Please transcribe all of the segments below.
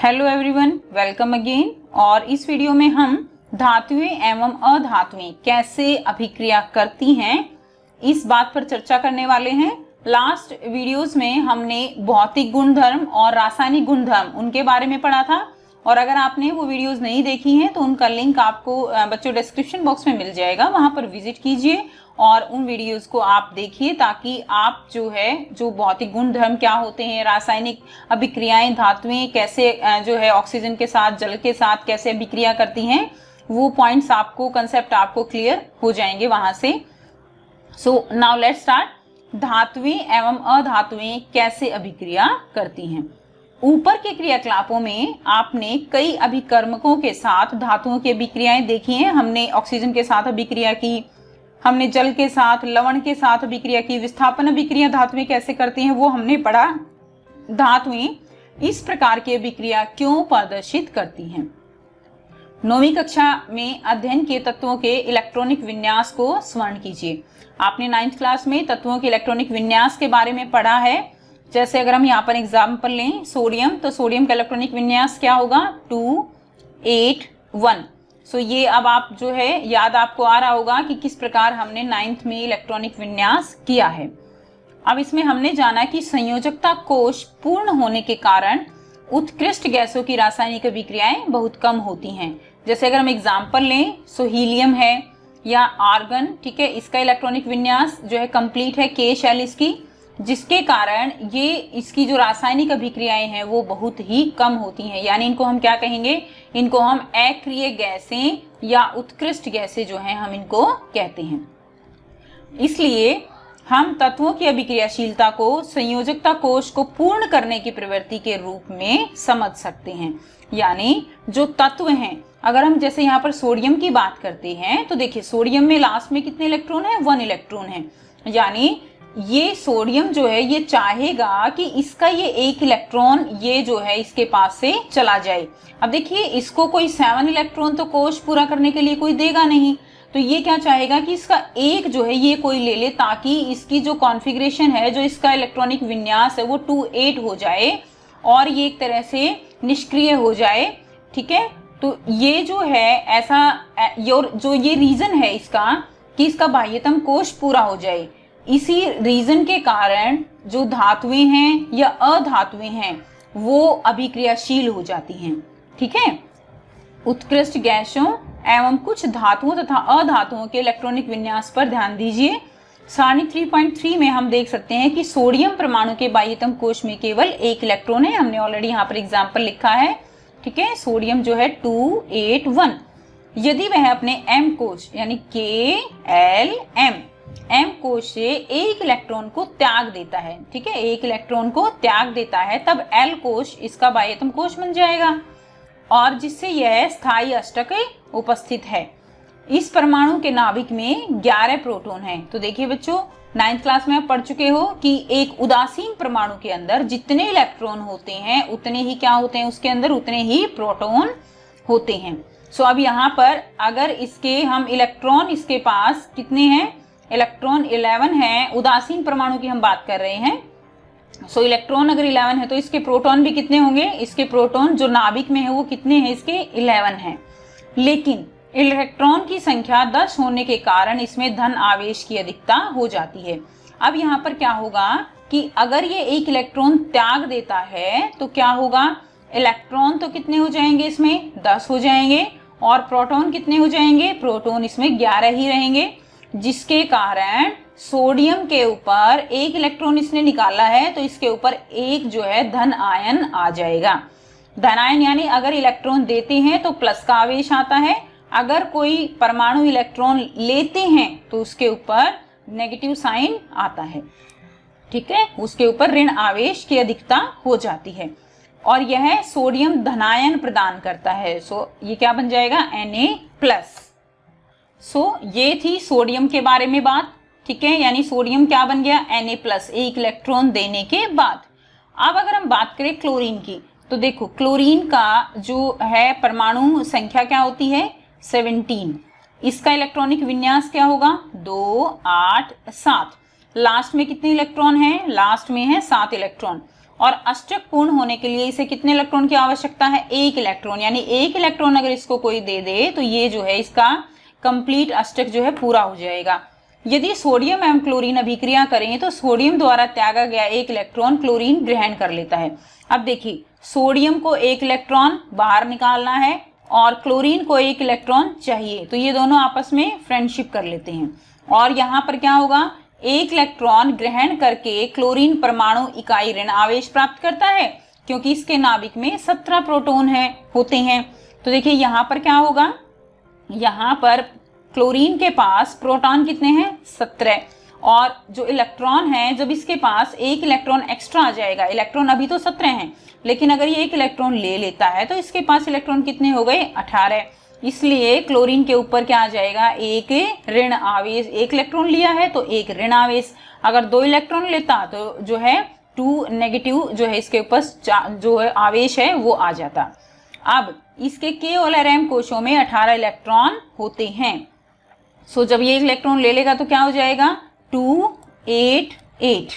Hello everyone, welcome again. और इस video में हम धातुएं एवं अधातुएं कैसे अभिक्रिया करती हैं इस बात पर चर्चा करने वाले हैं। लास्ट वीडियोस में हमने भौतिक गुणधर्म और रासायनिक गुणधर्म उनके बारे में पढ़ा था, और अगर आपने वो वीडियोस नहीं देखी हैं तो उनका लिंक आपको बच्चों डिस्क्रिप्शन बॉक्स में मिल जाएगा, वहां पर विजिट कीजिए और उन वीडियोस को आप देखिए, ताकि आप जो भौतिक गुणधर्म क्या होते हैं, रासायनिक अभिक्रियाएं, धातुएं कैसे ऑक्सीजन के साथ, जल के साथ कैसे अभिक्रिया करती हैं, वो पॉइंट्स आपको, कंसेप्ट आपको क्लियर हो जाएंगे वहां से। So now let's start. धातुएं एवं अधातुएं कैसे अभिक्रिया करती हैं। ऊपर के क्रियाकलापों में आपने कई अभिकर्मकों के साथ धातुओं की अभिक्रियाएं देखी हैं। हमने ऑक्सीजन के साथ अभिक्रिया की, हमने जल के साथ, लवण के साथ अभिक्रिया की, विस्थापन अभिक्रिया धातुएं कैसे करती हैं वो हमने पढ़ा। धातुएं इस प्रकार की अभिक्रिया क्यों प्रदर्शित करती हैं। 9वीं कक्षा में अध्ययन के तत्वों के इलेक्ट्रॉनिक विन्यास को स्मरण कीजिए। आपने 9th क्लास में तत्वों के इलेक्ट्रॉनिक विन्यास के बारे में पढ़ा है। जैसे अगर हम यहाँ पर एग्जाम्पल लें सोडियम, तो सोडियम का इलेक्ट्रॉनिक विन्यास क्या होगा, 2 8 1। सो ये अब आप याद आपको आ रहा होगा कि किस प्रकार हमने 9th में इलेक्ट्रॉनिक विन्यास किया है। अब इसमें हमने जाना कि संयोजकता कोश पूर्ण होने के कारण उत्कृष्ट गैसों की रासायनिक अभिक्रियाएं बहुत कम होती हैं। जैसे अगर हम एग्जाम्पल लें, सो हीलियम है या आर्गन, ठीक है, इसका इलेक्ट्रॉनिक विन्यास कंप्लीट है, K शेल इसकी, जिसके कारण ये इसकी जो रासायनिक अभिक्रियाएं हैं वो बहुत ही कम होती हैं। यानी इनको हम क्या कहेंगे, इनको हम अक्रिय गैसें या उत्कृष्ट गैसें हम इनको कहते हैं। इसलिए हम तत्वों की अभिक्रियाशीलता को संयोजकता कोश को पूर्ण करने की प्रवृत्ति के रूप में समझ सकते हैं। यानी जो तत्व हैं, अगर हम जैसे यहाँ पर सोडियम की बात करते हैं तो देखिए सोडियम में लास्ट में कितने इलेक्ट्रॉन है, 1 इलेक्ट्रॉन है। यानी ये सोडियम ये चाहेगा कि इसका ये 1 इलेक्ट्रॉन इसके पास से चला जाए। अब देखिए इसको कोई 7 इलेक्ट्रॉन तो कोश पूरा करने के लिए कोई देगा नहीं, तो ये क्या चाहेगा कि इसका एक ये कोई ले ले, ताकि इसकी जो कॉन्फ़िगरेशन है, जो इसका इलेक्ट्रॉनिक विन्यास है वो 2 8 हो जाए और ये एक तरह से निष्क्रिय हो जाए। ठीक है, तो ये ऐसा ये रीजन है इसका कि इसका बाह्यतम कोश पूरा हो जाए। इसी रीजन के कारण जो धातुएं हैं या अधातुएं हैं वो अभिक्रियाशील हो जाती हैं। ठीक है, उत्कृष्ट गैसों एवं कुछ धातुओं तथा अधातुओं के इलेक्ट्रॉनिक विन्यास पर ध्यान दीजिए। सारणी 3.3 में हम देख सकते हैं कि सोडियम परमाणु के बाह्यतम कोश में केवल 1 इलेक्ट्रॉन है। हमने ऑलरेडी यहाँ पर एग्जाम्पल लिखा है। ठीक है, सोडियम 2 8 1। यदि वह अपने M कोश यानी M कोश से 1 इलेक्ट्रॉन को त्याग देता है, ठीक है, 1 इलेक्ट्रॉन को त्याग देता है, तब L कोश इसका बाह्यतम कोश बन जाएगा और जिससे यह स्थायी अष्टक उपस्थित है। इस परमाणु के नाभिक में 11 प्रोटॉन हैं। तो देखिए बच्चों, 9th क्लास में आप पढ़ चुके हो कि एक उदासीन परमाणु के अंदर जितने इलेक्ट्रॉन होते हैं उतने ही क्या होते हैं, उसके अंदर उतने ही प्रोटॉन होते हैं। सो अब यहाँ पर अगर इसके हम इलेक्ट्रॉन, इसके पास कितने हैं, इलेक्ट्रॉन 11 है। उदासीन परमाणु की हम बात कर रहे हैं। सो इलेक्ट्रॉन अगर 11 है तो इसके प्रोटॉन भी कितने होंगे, इसके प्रोटॉन जो नाभिक में है वो कितने हैं, इसके 11 हैं। लेकिन इलेक्ट्रॉन की संख्या 10 होने के कारण इसमें धन आवेश की अधिकता हो जाती है। अब यहाँ पर क्या होगा कि अगर ये 1 इलेक्ट्रॉन त्याग देता है तो क्या होगा, इलेक्ट्रॉन तो कितने हो जाएंगे, इसमें 10 हो जाएंगे, और प्रोटॉन कितने हो जाएंगे, प्रोटॉन इसमें 11 ही रहेंगे, जिसके कारण सोडियम के ऊपर 1 इलेक्ट्रॉन इसने निकाला है तो इसके ऊपर एक धन आयन आ जाएगा। धन आयन यानी अगर इलेक्ट्रॉन देते हैं तो प्लस का आवेश आता है, अगर कोई परमाणु इलेक्ट्रॉन लेते हैं तो उसके ऊपर नेगेटिव साइन आता है। ठीक है, उसके ऊपर ऋण आवेश की अधिकता हो जाती है और यह सोडियम धनायन प्रदान करता है। सो ये क्या बन जाएगा, Na+। ये थी सोडियम के बारे में बात। ठीक है, यानी सोडियम क्या बन गया, Na+, 1 इलेक्ट्रॉन देने के बाद। अब अगर हम बात करें क्लोरीन की, तो देखो क्लोरीन का परमाणु संख्या क्या होती है, 17। इसका इलेक्ट्रॉनिक विन्यास क्या होगा, 2 8 7। लास्ट में कितने इलेक्ट्रॉन हैं, लास्ट में है 7 इलेक्ट्रॉन। और अष्टक पूर्ण होने के लिए इसे कितने इलेक्ट्रॉन की आवश्यकता है? 1 इलेक्ट्रॉन। यानी 1 इलेक्ट्रॉन अगर इसको कोई दे दे तो ये जो है इसका कंप्लीट अष्टक जो है पूरा हो जाएगा। यदि सोडियम एवं क्लोरीन अभिक्रिया करें तो सोडियम द्वारा त्यागा गया 1 इलेक्ट्रॉन क्लोरीन ग्रहण कर लेता है। अब देखिए, सोडियम को 1 इलेक्ट्रॉन बाहर निकालना है और क्लोरीन को 1 इलेक्ट्रॉन चाहिए, तो ये दोनों आपस में फ्रेंडशिप कर लेते हैं। और यहाँ पर क्या होगा? 1 इलेक्ट्रॉन ग्रहण करके क्लोरीन परमाणु इकाई ऋण आवेश प्राप्त करता है, क्योंकि इसके नाभिक में 17 प्रोटॉन होते हैं। तो देखिए यहाँ पर क्या होगा, यहाँ पर क्लोरीन के पास प्रोटॉन कितने हैं? 17। और जो इलेक्ट्रॉन है, जब इसके पास 1 इलेक्ट्रॉन एक्स्ट्रा आ जाएगा, इलेक्ट्रॉन अभी तो 17 हैं, लेकिन अगर ये 1 इलेक्ट्रॉन ले लेता है तो इसके पास इलेक्ट्रॉन कितने हो गए? 18। इसलिए क्लोरीन के ऊपर क्या आ जाएगा? एक ऋण आवेश। 1 इलेक्ट्रॉन लिया है तो 1 ऋण आवेश। अगर 2 इलेक्ट्रॉन लेता तो जो है 2 नेगेटिव जो है इसके ऊपर जो है आवेश है वो आ जाता। अब इसके K और RM कोशों में 18 इलेक्ट्रॉन होते हैं। सो जब ये इलेक्ट्रॉन ले लेगा तो क्या हो जाएगा? 2 8 8।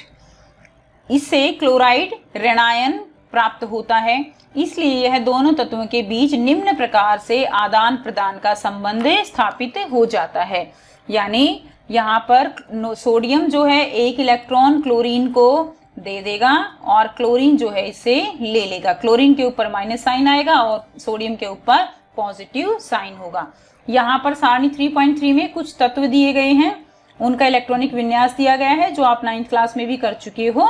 इससे क्लोराइड ऋणायन प्राप्त होता है। इसलिए यह दोनों तत्वों के बीच निम्न प्रकार से आदान प्रदान का संबंध स्थापित हो जाता है। यानी यहाँ पर सोडियम जो है 1 इलेक्ट्रॉन क्लोरीन को दे देगा और क्लोरीन जो है इसे ले लेगा। क्लोरीन के ऊपर माइनस साइन आएगा और सोडियम के ऊपर पॉजिटिव साइन होगा। यहाँ पर सारणी 3.3 में कुछ तत्व दिए गए हैं, उनका इलेक्ट्रॉनिक विन्यास दिया गया है जो आप 9th क्लास में भी कर चुके हो।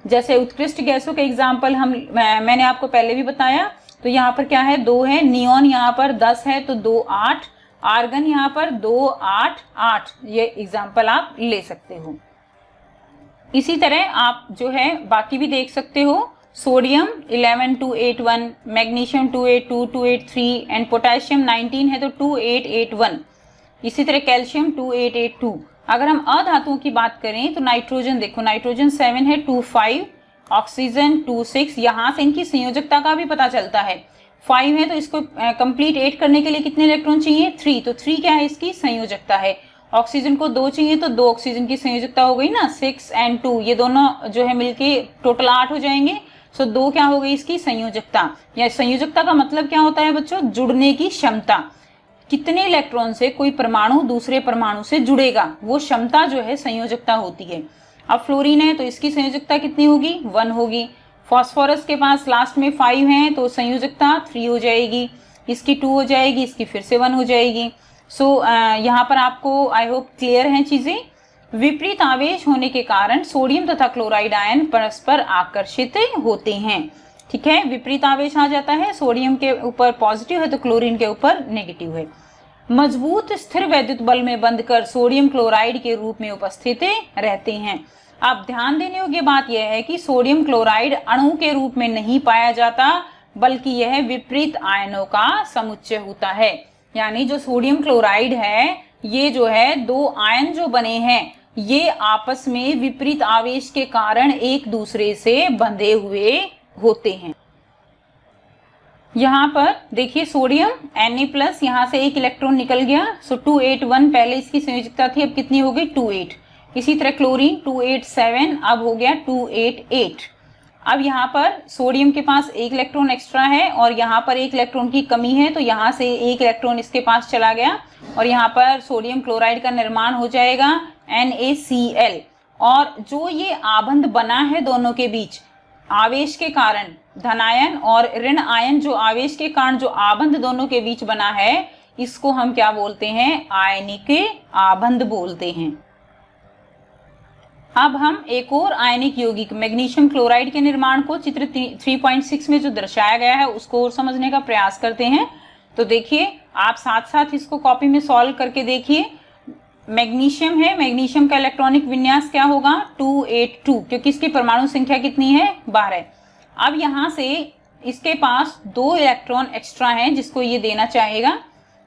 जैसे उत्कृष्ट गैसों का एग्जाम्पल मैंने आपको पहले भी बताया। तो यहाँ पर क्या है? 2 है। नियॉन यहाँ पर 10 है तो 2 8। आर्गन यहाँ पर 2 8 8। ये एग्जाम्पल आप ले सकते हो। इसी तरह आप जो है बाकी भी देख सकते हो। सोडियम 11281, मैग्नीशियम 282 283 एंड पोटेशियम 19 है तो 2881। इसी तरह कैल्शियम 2882। अगर हम अधातुओं की बात करें तो नाइट्रोजन देखो, नाइट्रोजन 7 है 25, ऑक्सीजन 26। यहाँ से इनकी संयोजकता का भी पता चलता है। 5 है तो इसको कंप्लीट 8 करने के लिए कितने इलेक्ट्रॉन चाहिए? 3। तो 3 क्या है? इसकी संयोजकता है। ऑक्सीजन को 2 चाहिए तो 2 ऑक्सीजन की संयोजकता हो गई ना, 6 और 2, ये दोनों जो है मिलके टोटल 8 हो जाएंगे। सो 2 क्या हो गई? इसकी संयोजकता। या संयोजकता का मतलब क्या होता है बच्चों? जुड़ने की क्षमता। कितने इलेक्ट्रॉन से कोई परमाणु दूसरे परमाणु से जुड़ेगा, वो क्षमता जो है संयोजकता होती है। अब फ्लोरीन है तो इसकी संयोजकता कितनी होगी? 1 होगी। फास्फोरस के पास लास्ट में 5 है तो संयोजकता 3 हो जाएगी, इसकी 2 हो जाएगी, इसकी फिर से 1 हो जाएगी। सो यहाँ पर आपको आई होप क्लियर हैं चीजें। विपरीत आवेश होने के कारण सोडियम तथा क्लोराइड आयन परस्पर आकर्षित होते हैं। ठीक है, विपरीत आवेश आ जाता है, सोडियम के ऊपर पॉजिटिव है तो क्लोरीन के ऊपर नेगेटिव है। मजबूत स्थिर वैद्युत बल में बंधकर सोडियम क्लोराइड के रूप में उपस्थित रहते हैं। अब ध्यान देने योग्य बात यह है कि सोडियम क्लोराइड अणु के रूप में नहीं पाया जाता, बल्कि यह विपरीत आयनों का समुच्चय होता है। यानी जो सोडियम क्लोराइड है, ये जो है 2 आयन जो बने हैं, ये आपस में विपरीत आवेश के कारण एक दूसरे से बंधे हुए होते हैं। यहाँ पर देखिए सोडियम Na+, यहाँ से 1 इलेक्ट्रॉन निकल गया। सो 281 पहले इसकी संयोजकता थी, अब कितनी हो गई? 28। इसी तरह क्लोरीन 287, अब हो गया 288। अब यहाँ पर सोडियम के पास 1 इलेक्ट्रॉन एक्स्ट्रा है और यहाँ पर 1 इलेक्ट्रॉन की कमी है, तो यहाँ से 1 इलेक्ट्रॉन इसके पास चला गया और यहाँ पर सोडियम क्लोराइड का निर्माण हो जाएगा NaCl। और जो ये आबंध बना है दोनों के बीच आवेश के कारण, धनायन और ऋण आयन, जो आवेश के कारण जो आबंध दोनों के बीच बना है, इसको हम क्या बोलते हैं? आयनिक आबंध बोलते हैं। अब हम एक और आयनिक यौगिक मैग्नीशियम क्लोराइड के निर्माण को चित्र 3.6 में जो दर्शाया गया है उसको और समझने का प्रयास करते हैं। तो देखिए, आप साथ साथ इसको कॉपी में सॉल्व करके देखिए। मैग्नीशियम है, मैग्नीशियम का इलेक्ट्रॉनिक विन्यास क्या होगा? 282, क्योंकि इसकी परमाणु संख्या कितनी है? 12। अब यहाँ से इसके पास 2 इलेक्ट्रॉन एक्स्ट्रा हैं जिसको ये देना चाहेगा।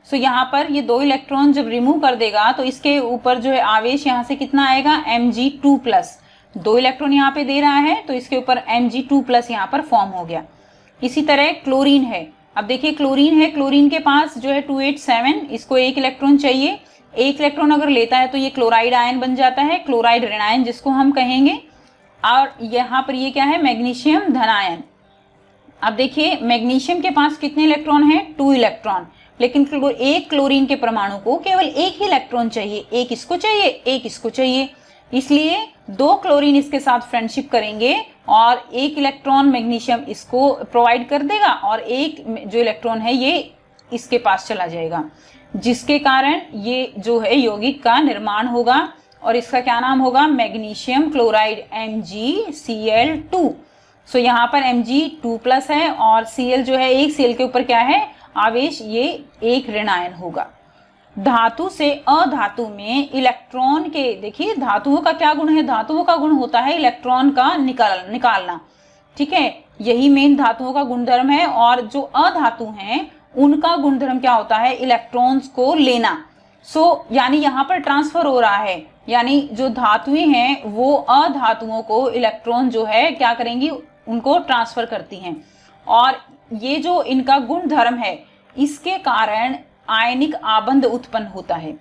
सो यहाँ पर ये 2 इलेक्ट्रॉन जब रिमूव कर देगा तो इसके ऊपर जो है आवेश यहाँ से कितना आएगा? Mg2+। 2 इलेक्ट्रॉन यहाँ पे दे रहा है तो इसके ऊपर Mg2+ यहाँ पर फॉर्म हो गया। इसी तरह क्लोरीन है। अब देखिए क्लोरीन है, क्लोरीन के पास जो है 287, इसको 1 इलेक्ट्रॉन चाहिए। 1 इलेक्ट्रॉन अगर लेता है तो ये क्लोराइड आयन बन जाता है, क्लोराइड ऋणायन जिसको हम कहेंगे। और यहाँ पर ये क्या है, मैग्नीशियम धनायन। अब देखिए मैग्नीशियम के पास कितने इलेक्ट्रॉन हैं, 2 इलेक्ट्रॉन, लेकिन एक क्लोरीन के परमाणु को केवल एक ही इलेक्ट्रॉन चाहिए, एक इसको चाहिए, एक इसको चाहिए, इसलिए 2 क्लोरीन इसके साथ फ्रेंडशिप करेंगे और एक इलेक्ट्रॉन मैग्नीशियम इसको प्रोवाइड कर देगा और एक जो इलेक्ट्रॉन है ये इसके पास चला जाएगा, जिसके कारण ये जो है यौगिक का निर्माण होगा और इसका क्या नाम होगा, मैग्नीशियम क्लोराइड MgCl2। सो यहाँ पर Mg2+ है और Cl जो है एक Cl के ऊपर क्या है आवेश, ये एक ऋणायन होगा। धातु से अधातु में इलेक्ट्रॉन के, देखिए धातुओं का क्या गुण है, धातुओं का गुण होता है इलेक्ट्रॉन का निकालना, ठीक है, यही मेन धातुओं का गुणधर्म है। और जो अधातु हैं उनका गुणधर्म क्या होता है, इलेक्ट्रॉन्स को लेना। सो यानी यहाँ पर ट्रांसफर हो रहा है, यानी जो धातुएं हैं वो अधातुओं को इलेक्ट्रॉन जो है क्या करेंगी, उनको ट्रांसफर करती हैं। और ये जो इनका गुण धर्म है इसके कारण आयनिक आबंध उत्पन्न होता है।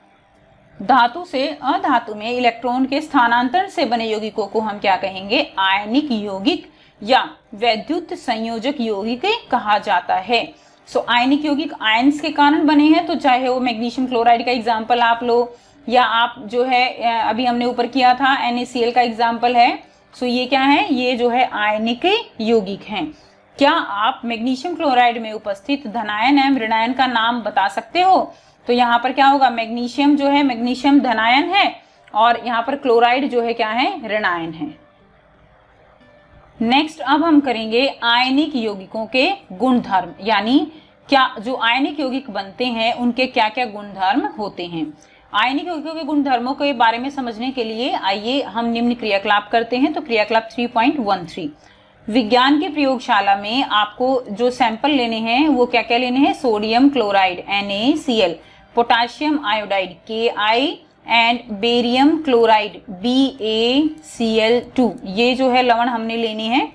धातु से अधातु में इलेक्ट्रॉन के स्थानांतरण से बने यौगिकों को हम क्या कहेंगे, आयनिक यौगिक या वैद्युत संयोजक यौगिक कहा जाता है। सो आयनिक यौगिक आयंस के कारण बने हैं, तो चाहे वो मैग्नीशियम क्लोराइड का एग्जाम्पल आप लो या आप जो है अभी हमने ऊपर किया था NaCl का एग्जाम्पल है। सो ये क्या है, ये जो है आयनिक यौगिक हैं। क्या आप मैग्नीशियम क्लोराइड में उपस्थित धनायन एवं ऋणायन का नाम बता सकते हो? तो यहाँ पर क्या होगा, मैग्नीशियम जो है मैग्नीशियम धनायन है और यहाँ पर क्लोराइड जो है क्या है, ऋणायन है। नेक्स्ट अब हम करेंगे आयनिक यौगिकों के गुणधर्म, यानी क्या जो आयनिक यौगिक बनते हैं उनके क्या क्या गुणधर्म होते हैं। आयनिक यौगिकों के गुणधर्मों के बारे में समझने के लिए आइए हम निम्न क्रियाकलाप करते हैं। तो क्रियाकलाप 3.13, विज्ञान की प्रयोगशाला में आपको जो सैंपल लेने हैं वो क्या क्या लेने हैं, sodium chloride NaCl, potassium iodide Ki and barium chloride BaCl2, ये जो है लवण हमने लेने हैं।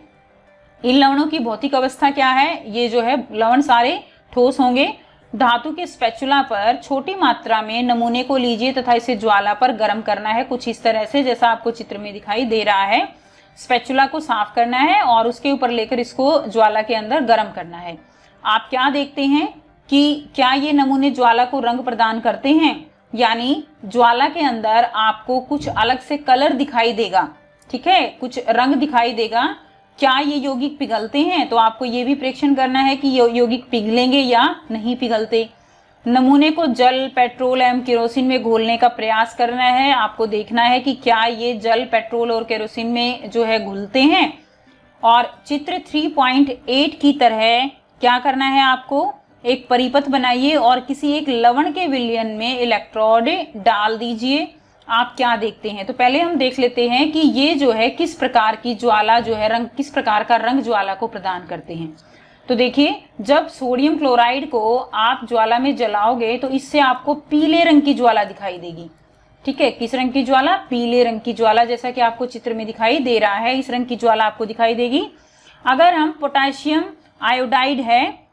इन लवणों की भौतिक अवस्था क्या है, ये जो है लवण सारे ठोस होंगे। धातु के स्पैचुला पर छोटी मात्रा में नमूने को लीजिए तथा इसे ज्वाला पर गर्म करना है, कुछ इस तरह से जैसा आपको चित्र में दिखाई दे रहा है। स्पैचुला को साफ करना है और उसके ऊपर लेकर इसको ज्वाला के अंदर गर्म करना है। आप क्या देखते हैं कि क्या ये नमूने ज्वाला को रंग प्रदान करते हैं, यानी ज्वाला के अंदर आपको कुछ अलग से कलर दिखाई देगा, ठीक है, कुछ रंग दिखाई देगा। क्या ये यौगिक पिघलते हैं, तो आपको ये भी परीक्षण करना है कि यौगिक पिघलेंगे या नहीं पिघलते। नमूने को जल, पेट्रोल एवं केरोसिन में घोलने का प्रयास करना है। आपको देखना है कि क्या ये जल, पेट्रोल और केरोसिन में जो है घुलते हैं। और चित्र 3.8 की तरह क्या करना है, आपको एक परिपथ बनाइए और किसी एक लवण के विलयन में इलेक्ट्रोड डाल दीजिए। आप क्या देखते हैं, तो पहले हम देख लेते हैं कि ये जो है किस प्रकार की ज्वाला जो है, रंग किस प्रकार का रंग ज्वाला को प्रदान करते हैं। तो देखिए जब सोडियम क्लोराइड को आप ज्वाला में जलाओगे तो इससे आपको पीले रंग की ज्वाला दिखाई देगी, ठीक है, किस रंग की ज्वाला, पीले रंग की ज्वाला, जैसा कि आपको चित्र में दिखाई दे रहा है, इस रंग की ज्वाला आपको दिखाई देगी। अगर हम पोटाशियम आयोडाइड है,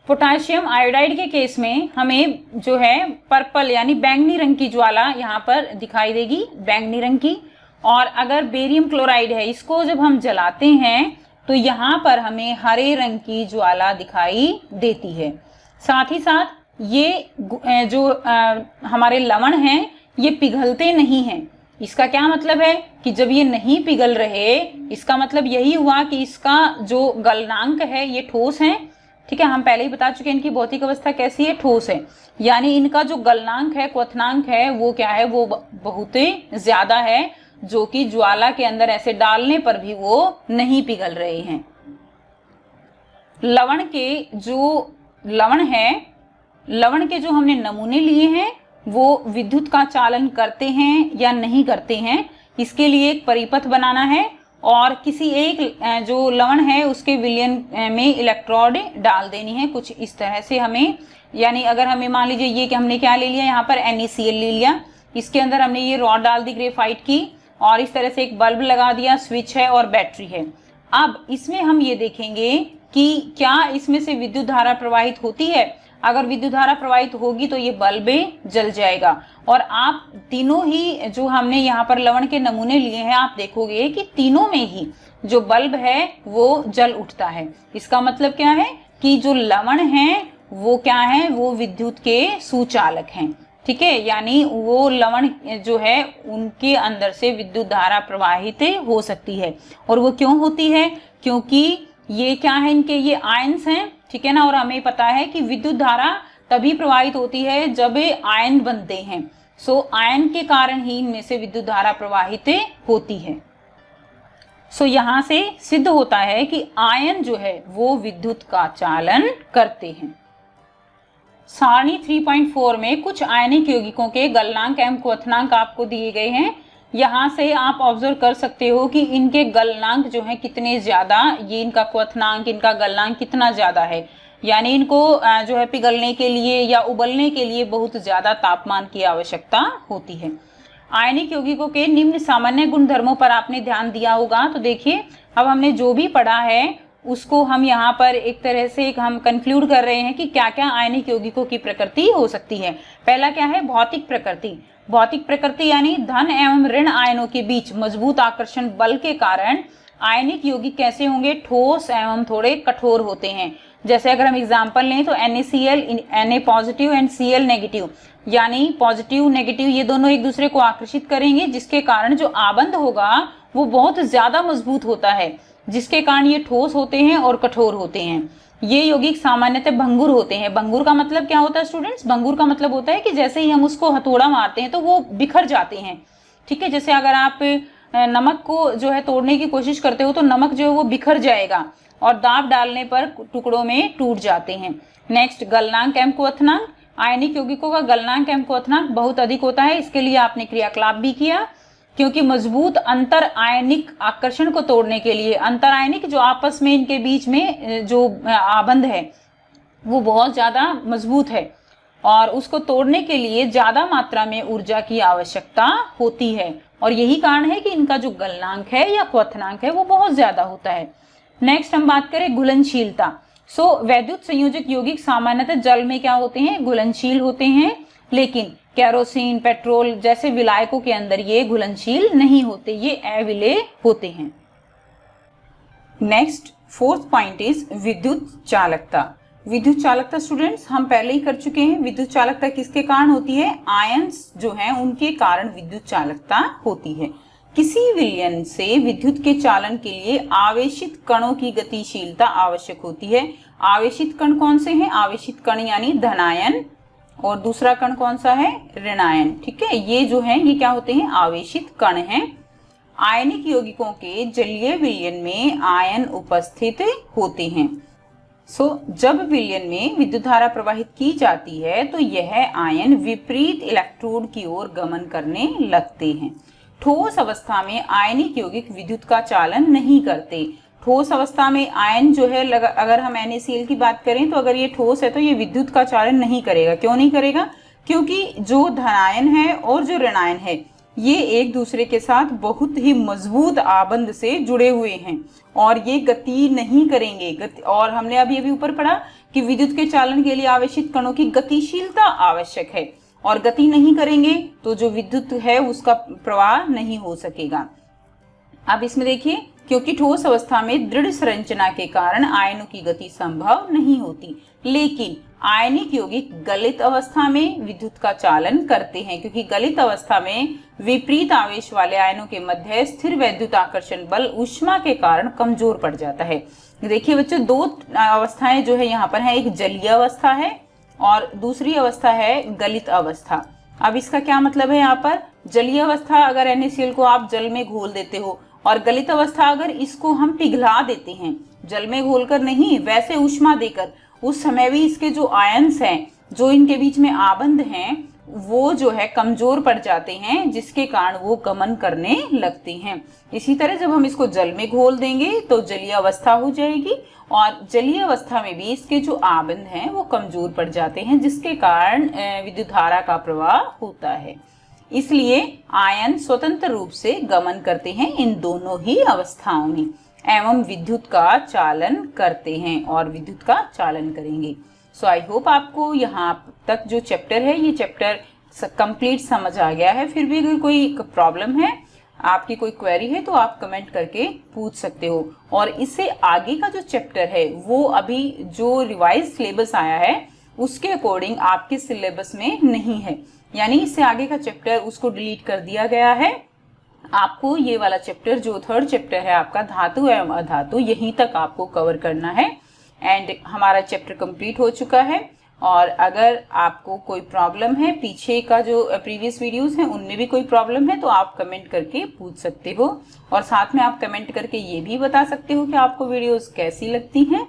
पोटाशियम आयोडाइड के केस में हमें जो है पर्पल यानी बैंगनी रंग की ज्वाला यहाँ पर दिखाई देगी, बैंगनी रंग की। और अगर बेरियम क्लोराइड है, इसको जब हम जलाते हैं तो यहाँ पर हमें हरे रंग की ज्वाला दिखाई देती है। साथ ही साथ ये जो हमारे लवण हैं ये पिघलते नहीं हैं। इसका क्या मतलब है कि जब ये नहीं पिघल रहे, इसका मतलब यही हुआ कि इसका जो गलनांक है ये ठोस है, ठीक है, हम पहले ही बता चुके हैं इनकी भौतिक अवस्था कैसी है, ठोस है, यानी इनका जो गलनांक है, क्वथनांक है, वो क्या है, वो बहुत ही ज्यादा है, जो कि ज्वाला के अंदर ऐसे डालने पर भी वो नहीं पिघल रहे हैं। लवण के जो लवण है, लवण के जो हमने नमूने लिए हैं वो विद्युत का चालन करते हैं या नहीं करते हैं, इसके लिए एक परिपथ बनाना है और किसी एक जो लवण है उसके विलयन में इलेक्ट्रोड डाल देनी है, कुछ इस तरह से हमें, यानी अगर हमें मान लीजिए ये कि हमने क्या ले लिया, यहाँ पर NaCl ले लिया, इसके अंदर हमने ये रॉड डाल दी ग्रेफाइट की और इस तरह से एक बल्ब लगा दिया, स्विच है और बैटरी है। अब इसमें हम ये देखेंगे कि क्या इसमें से विद्युत धारा प्रवाहित होती है। अगर विद्युत धारा प्रवाहित होगी तो ये बल्ब जल जाएगा। और आप तीनों ही जो हमने यहाँ पर लवण के नमूने लिए हैं, आप देखोगे कि तीनों में ही जो बल्ब है वो जल उठता है। इसका मतलब क्या है कि जो लवण है वो क्या है, वो विद्युत के सुचालक हैं। ठीक है, यानी वो लवण जो है उनके अंदर से विद्युत धारा प्रवाहित हो सकती है। और वो क्यों होती है, क्योंकि ये क्या है, इनके ये आयन्स हैं। ठीक है ना, और हमें पता है कि विद्युत धारा तभी प्रवाहित होती है जब आयन बनते हैं। सो आयन के कारण ही इनमें से विद्युत धारा प्रवाहित होती है। सो यहाँ से सिद्ध होता है कि आयन जो है वो विद्युत का चालन करते हैं। सारणी 3.4 में कुछ आयनिक यौगिकों के गलनांक एवं क्वथनांक आपको दिए गए हैं। यहाँ से आप ऑब्जर्व कर सकते हो कि इनके गलनांक जो है कितने ज्यादा, ये इनका क्वथनांक, इनका गलनांक कितना ज्यादा है। यानी इनको जो है पिघलने के लिए या उबलने के लिए बहुत ज्यादा तापमान की आवश्यकता होती है। आयनिक यौगिकों के निम्न सामान्य गुणधर्मों पर आपने ध्यान दिया होगा। तो देखिए, अब हमने जो भी पढ़ा है उसको हम यहाँ पर एक तरह से हम कंक्लूड कर रहे हैं कि क्या क्या आयनिक यौगिकों की प्रकृति हो सकती है। पहला क्या है, भौतिक प्रकृति। भौतिक प्रकृति यानी धन एवं ऋण आयनों के बीच मजबूत आकर्षण बल के कारण आयनिक यौगिक कैसे होंगे, ठोस एवं थोड़े कठोर होते हैं। जैसे अगर हम एग्जाम्पल लें तो NaCl, Na positive and Cl negative, यानी पॉजिटिव नेगेटिव ये दोनों एक दूसरे को आकर्षित करेंगे, जिसके कारण जो आबंध होगा वो बहुत ज्यादा मजबूत होता है, जिसके कारण ये ठोस होते हैं और कठोर होते हैं। ये यौगिक सामान्यतः भंगुर होते हैं। भंगुर का मतलब क्या होता है स्टूडेंट्स, भंगुर का मतलब होता है कि जैसे ही हम उसको हथौड़ा मारते हैं तो वो बिखर जाते हैं। ठीक है, जैसे अगर आप नमक को जो है तोड़ने की कोशिश करते हो तो नमक जो है वो बिखर जाएगा और दाब डालने पर टुकड़ों में टूट जाते हैं। नेक्स्ट, गलनांक एवं क्वथनांक। आयनिक यौगिकों का गलनांक एवं क्वथनांक बहुत अधिक होता है। इसके लिए आपने क्रियाकलाप भी किया, क्योंकि मजबूत अंतर आयनिक आकर्षण को तोड़ने के लिए, अंतर आयनिक जो आपस में इनके बीच में जो आबंध है वो बहुत ज्यादा मजबूत है और उसको तोड़ने के लिए ज्यादा मात्रा में ऊर्जा की आवश्यकता होती है। और यही कारण है कि इनका जो गलनांक है या क्वथनांक है वो बहुत ज्यादा होता है। नेक्स्ट हम बात करें घुलनशीलता। सो वैद्युत संयोजक यौगिक सामान्यतः जल में क्या होते हैं, घुलनशील होते हैं, लेकिन केरोसिन, पेट्रोल जैसे विलायकों के अंदर ये घुलनशील नहीं होते, ये अविलेय होते हैं। नेक्स्ट, फोर्थ पॉइंट इज विद्युत चालकता। विद्युत चालकता स्टूडेंट्स हम पहले ही कर चुके हैं। विद्युत चालकता किसके कारण होती है, आयंस जो हैं उनके कारण विद्युत चालकता होती है। किसी विलयन से विद्युत के चालन के लिए आवेशित कणों की गतिशीलता आवश्यक होती है। आवेशित कण कौन से हैं, आवेशित कण यानी धनायन, और दूसरा कण कौन सा है, ऋणायन। ठीक है, ये जो है ये क्या होते हैं, आवेशित कण हैं। आयनिक यौगिकों के जलीय विलयन में आयन उपस्थित होते हैं। जब विलयन में विद्युत धारा प्रवाहित की जाती है तो यह आयन विपरीत इलेक्ट्रोड की ओर गमन करने लगते हैं। ठोस अवस्था में आयनिक यौगिक विद्युत का चालन नहीं करते। ठोस अवस्था में आयन जो है, अगर हम NaCl की बात करें तो अगर ये ठोस है तो ये विद्युत का चालन नहीं करेगा। क्यों नहीं करेगा, क्योंकि जो धनायन है और जो ऋणायन है ये एक दूसरे के साथ बहुत ही मजबूत आबंध से जुड़े हुए हैं और ये गति नहीं करेंगे। और हमने अभी ऊपर पढ़ा कि विद्युत के चालन के लिए आवेशित कणों की गतिशीलता आवश्यक है, और गति नहीं करेंगे तो जो विद्युत है उसका प्रवाह नहीं हो सकेगा। अब इसमें देखिए, क्योंकि ठोस अवस्था में दृढ़ संरचना के कारण आयनों की गति संभव नहीं होती, लेकिन आयनिक यौगिक गलित अवस्था में विद्युत का चालन करते हैं, क्योंकि गलित अवस्था में विपरीत आवेश वाले आयनों के मध्य स्थिर वैद्युत आकर्षण बल ऊष्मा के कारण कमजोर पड़ जाता है। देखिए बच्चों, दो अवस्थाएं जो है यहाँ पर है, एक जलीय अवस्था है और दूसरी अवस्था है गलित अवस्था। अब इसका क्या मतलब है, यहाँ पर जलीय अवस्था अगर NaCl को आप जल में घोल देते हो, और गलित अवस्था अगर इसको हम पिघला देते हैं, जल में घोलकर नहीं वैसे ऊष्मा देकर, उस समय भी इसके जो आयन्स हैं, जो इनके बीच में आबंध हैं, वो जो है कमजोर पड़ जाते हैं, जिसके कारण वो गमन करने लगते हैं। इसी तरह जब हम इसको जल में घोल देंगे तो जलीय अवस्था हो जाएगी, और जलीय अवस्था में भी इसके जो आबंध हैं वो कमजोर पड़ जाते हैं, जिसके कारण विद्युत धारा का प्रवाह होता है। इसलिए आयन स्वतंत्र रूप से गमन करते हैं इन दोनों ही अवस्थाओं में एवं विद्युत का चालन करते हैं और विद्युत का चालन करेंगे। सो आई होप आपको यहाँ तक जो चैप्टर है ये चैप्टर कंप्लीट समझ आ गया है। फिर भी अगर कोई प्रॉब्लम है, आपकी कोई क्वेरी है तो आप कमेंट करके पूछ सकते हो। और इससे आगे का जो चैप्टर है वो अभी जो रिवाइज सिलेबस आया है उसके अकॉर्डिंग आपके सिलेबस में नहीं है, यानी इससे आगे का चैप्टर उसको डिलीट कर दिया गया है। आपको ये वाला चैप्टर जो थर्ड चैप्टर है आपका धातु एवं अधातु, यहीं तक आपको कवर करना है। एंड हमारा चैप्टर कंप्लीट हो चुका है। और अगर आपको कोई प्रॉब्लम है, पीछे का जो प्रीवियस वीडियोस हैं उनमें भी कोई प्रॉब्लम है तो आप कमेंट करके पूछ सकते हो। और साथ में आप कमेंट करके ये भी बता सकते हो कि आपको वीडियोस कैसी लगती हैं।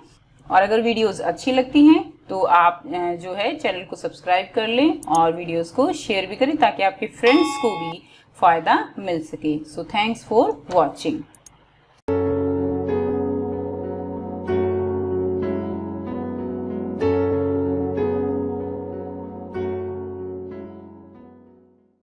और अगर वीडियोस अच्छी लगती हैं तो आप जो है चैनल को सब्सक्राइब कर लें और वीडियोस को शेयर भी करें ताकि आपके फ्रेंड्स को भी फायदा मिल सके। So thanks for watching.